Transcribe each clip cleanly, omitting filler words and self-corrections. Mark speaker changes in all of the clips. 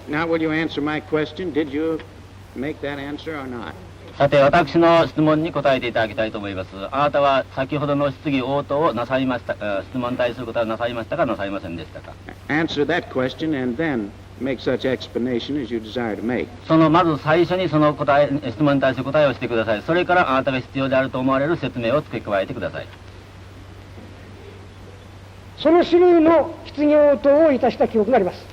Speaker 1: Now, will you answer my question? Did you make that answer or not?
Speaker 2: さて、私の質問に答えていただきたいと思います。あなたは先ほどの質疑応答をなさいましたか、質問に対する答えをなさいましたか、なさいませんでしたか。
Speaker 1: Answer that question and then make such explanation as you desire to make.
Speaker 2: まず最初にその質問に対する答えをしてください。それからあなたが必要であると思われる説明を付け加えてください。
Speaker 3: その種類の質疑応答をいたした記憶があります。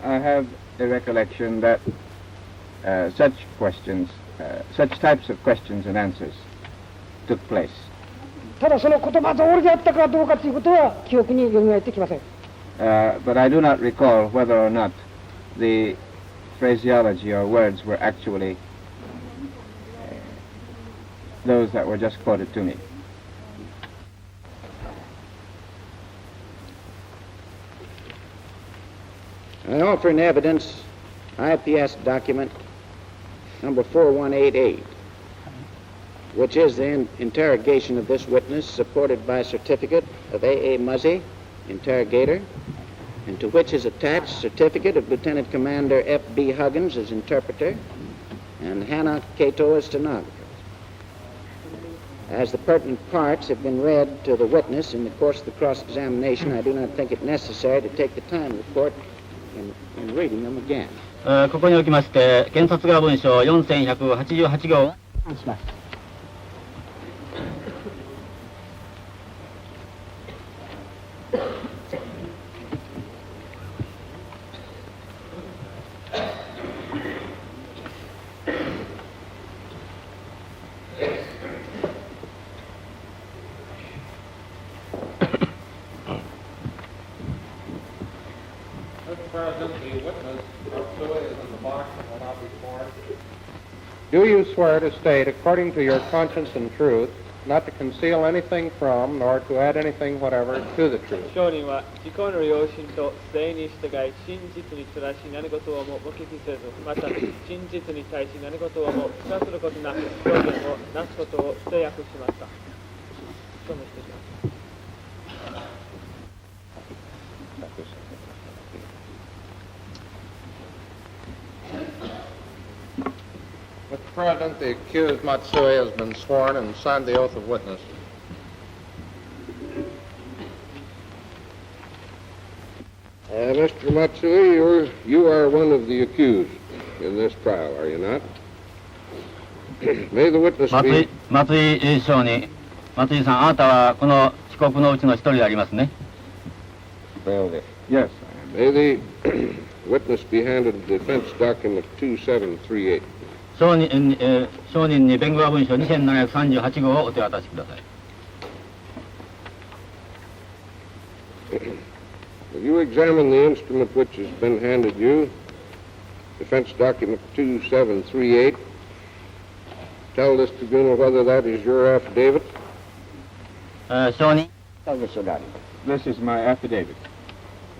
Speaker 4: I have a recollection that such types of questions and answers took place.
Speaker 3: ただその言葉通りであったかどうかということは記憶に蘇ってきません。
Speaker 4: But I do not recall whether or not the phraseology or words were actually those that were just quoted to me.
Speaker 1: I offer in evidence IPS document number 4188, which is the interrogation of this witness supported by a certificate of A.A. Muzzy, interrogator, and to which is attached certificate of Lieutenant Commander F.B. Huggins as interpreter and Hannah Cato as stenographer. As the pertinent parts have been read to the witness in the course of the cross-examination, I do not think it necessary to take the time of the court in reading them again.
Speaker 2: ここにおきまして検察側文書4188号します。
Speaker 5: Do you swear to state, according to your conscience and truth, not to conceal anything from, nor to add anything whatever to the truth?
Speaker 6: 証人は自己の良心と誠意に従い真実に照らし何事をも目撃せず、また真実に対し何事をも腐することなく表現をなすことを誓約しました。証明していきます。
Speaker 5: Mr. President, the accused Matsui has been sworn and signed the oath of witness.
Speaker 7: Mr. Matsui, you are one of the accused in this trial, are you not? May the witness be...
Speaker 2: 松井証人、松井さん、あなたはこの被告のうちの一人でありますね。
Speaker 4: Well, yes.
Speaker 7: May the witness be handed defense document 2738.
Speaker 2: 証人に弁護側文書2738号をお手渡しください。
Speaker 7: Will you examine the instrument which has been handed you, defense document 2738? Tell this tribunal whether that is your affidavit?
Speaker 2: 証人。
Speaker 4: This is my affidavit.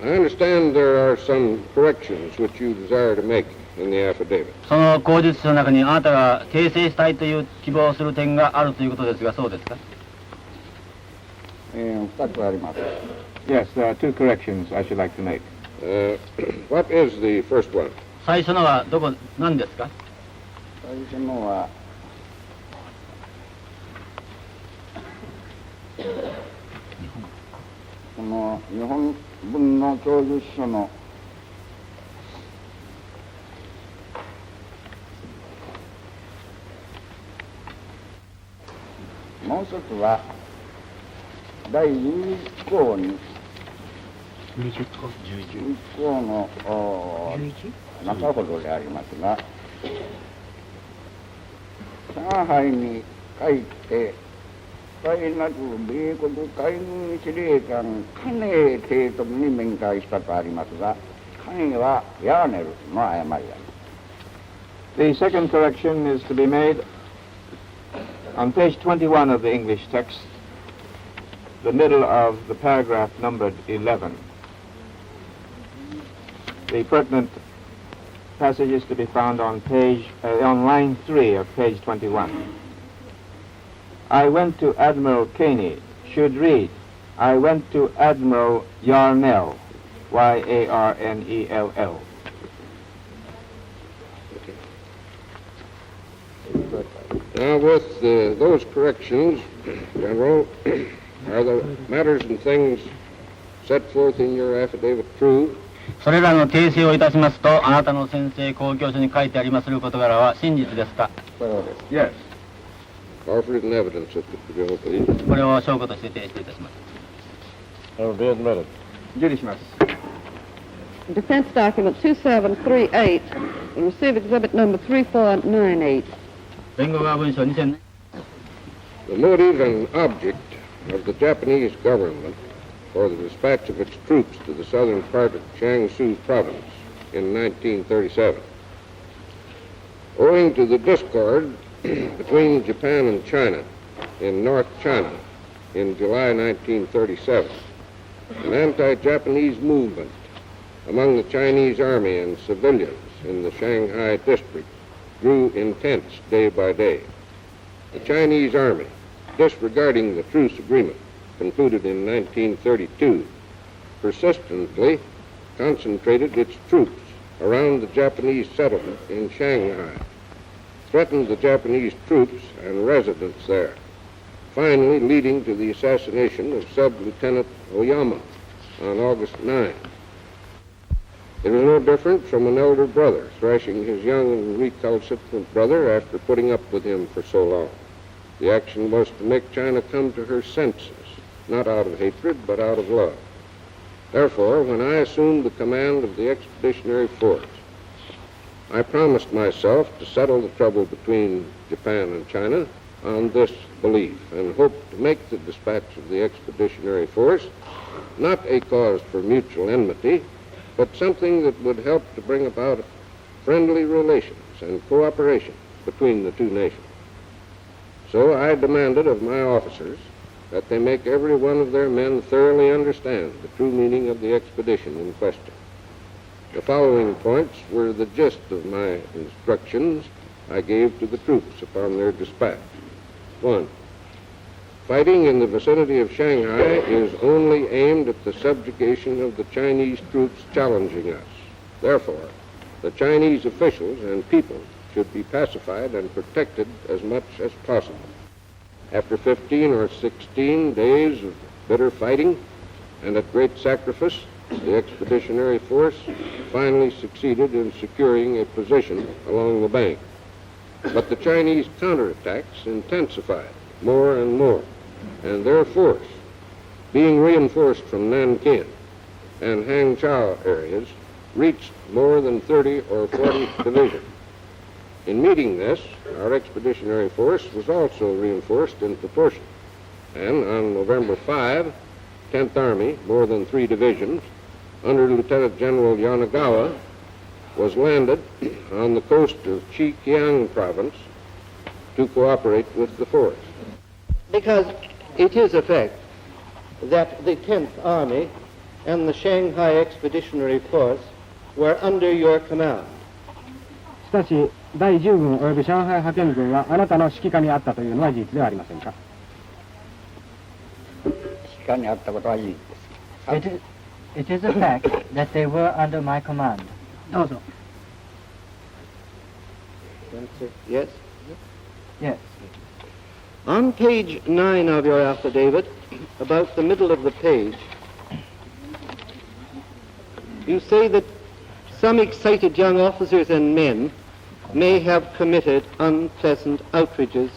Speaker 7: I understand there are some corrections which you desire to make in the affidavit.
Speaker 2: その口述書の中にあなたが訂正したいという希望する点があるということですが、そうですか。
Speaker 4: 2つあります。Yes, there are two corrections I should like to make.
Speaker 7: What is the first one?
Speaker 2: 最初のは何ですか。
Speaker 4: 最初のはこの日本文の供述書のもう一つは第11項に11項の中ほどでありますが、上海に帰って快なく米国海軍司令官金提督に面会したとありますが、金はヤーネルの誤りであります。
Speaker 5: The second correction is to be made on page 21 of the English text, the middle of the paragraph numbered 11. The pertinent passage is to be found on line 3 of page 21. I went to Admiral Caney should read, I went to Admiral Yarnell, Yarnell.
Speaker 7: Now, with those corrections, General, are the matters and things set forth in your affidavit true?
Speaker 2: それらの訂正をいたしますと、あなたの宣誓公共書に書いてありまする事柄は真実ですか？
Speaker 4: そうです。
Speaker 5: Yes.
Speaker 7: Offer it in evidence at the tribunal, please.
Speaker 2: これを証拠として提出いたします。
Speaker 7: That will be admitted.
Speaker 5: 受理します。
Speaker 8: Defense document 2738, receive exhibit number 3498.
Speaker 2: 弁護側文書2000年
Speaker 7: The motive and object of the Japanese government for the dispatch of its troops to the southern part of Jiangsu province in 1937. Owing to the discord between Japan and China in North China in July 1937, an anti-Japanese movement among the Chinese army and civilians in the Shanghai district grew intense day by day. The Chinese army, disregarding the truce agreement concluded in 1932, persistently concentrated its troops around the Japanese settlement in Shanghai, threatened the Japanese troops and residents there, finally leading to the assassination of Sub-Lieutenant Oyama on August 9. It was no different from an elder brother thrashing his young and recalcitrant brother after putting up with him for so long. The action was to make China come to her senses, not out of hatred, but out of love. Therefore, when I assumed the command of the Expeditionary Force, I promised myself to settle the trouble between Japan and China on this belief, and hoped to make the dispatch of the Expeditionary Force not a cause for mutual enmity, but something that would help to bring about friendly relations and cooperation between the two nations. So I demanded of my officers that they make every one of their men thoroughly understand the true meaning of the expedition in question. The following points were the gist of my instructions I gave to the troops upon their dispatch. 1. Fighting in the vicinity of Shanghai is only aimed at the subjugation of the Chinese troops challenging us. Therefore, the Chinese officials and people should be pacified and protected as much as possible. After 15 or 16 days of bitter fighting and at great sacrifice, the Expeditionary Force finally succeeded in securing a position along the bank. But the Chinese counterattacks intensified more and more, and their force, being reinforced from Nankin and Hangzhou areas, reached more than 30 or 40 divisions. In meeting this, our Expeditionary Force was also reinforced in proportion, and on November 5, 10th Army, more than 3 divisions, under Lieutenant General Yanagawa, was landed on the coast of Zhejiang province to cooperate with the force.
Speaker 9: Because it is a fact that the 10th Army and the Shanghai Expeditionary Force were under your command.
Speaker 3: しかし第10軍および上海派遣軍はあなたの指揮下にあったというのは事実ではありませんか？
Speaker 4: 指揮下にあったことは事実です。
Speaker 10: It is a fact that they were under my command.
Speaker 3: どうぞ。
Speaker 9: Yes?
Speaker 10: Yes.
Speaker 9: On page 9 of your affidavit, about the middle of the page, you say that some excited young officers and men may have committed unpleasant outrages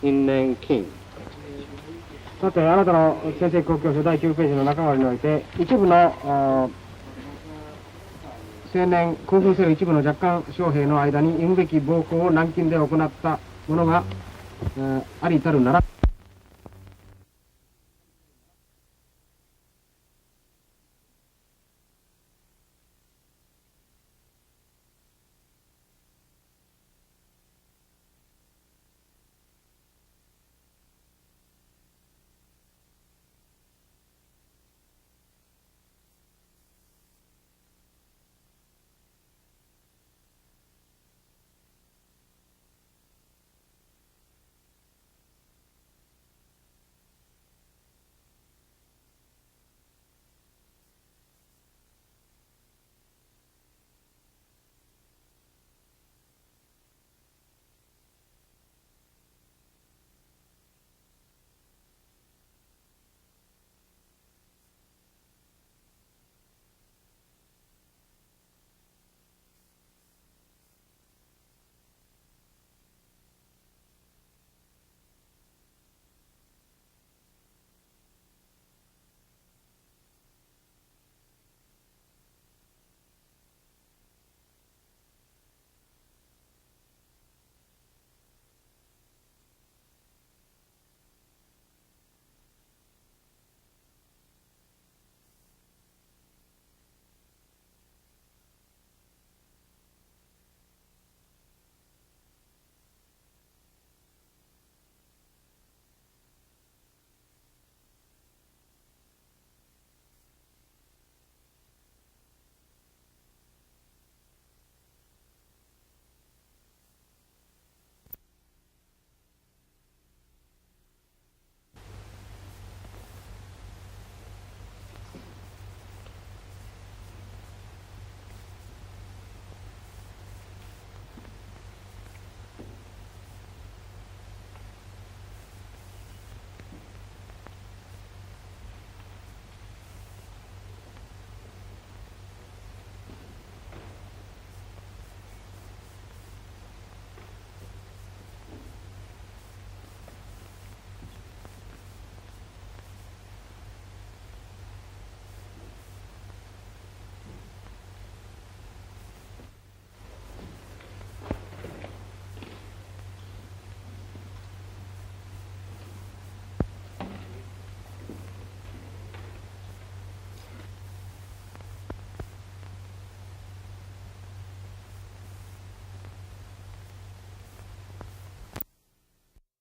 Speaker 9: in Nanking.
Speaker 3: さて、あなたの宣誓公共書第9ページの中割りにおいて、一部の青年、興奮する一部の若干将兵の間に忌むべき暴行を南京で行った者があり至るなら、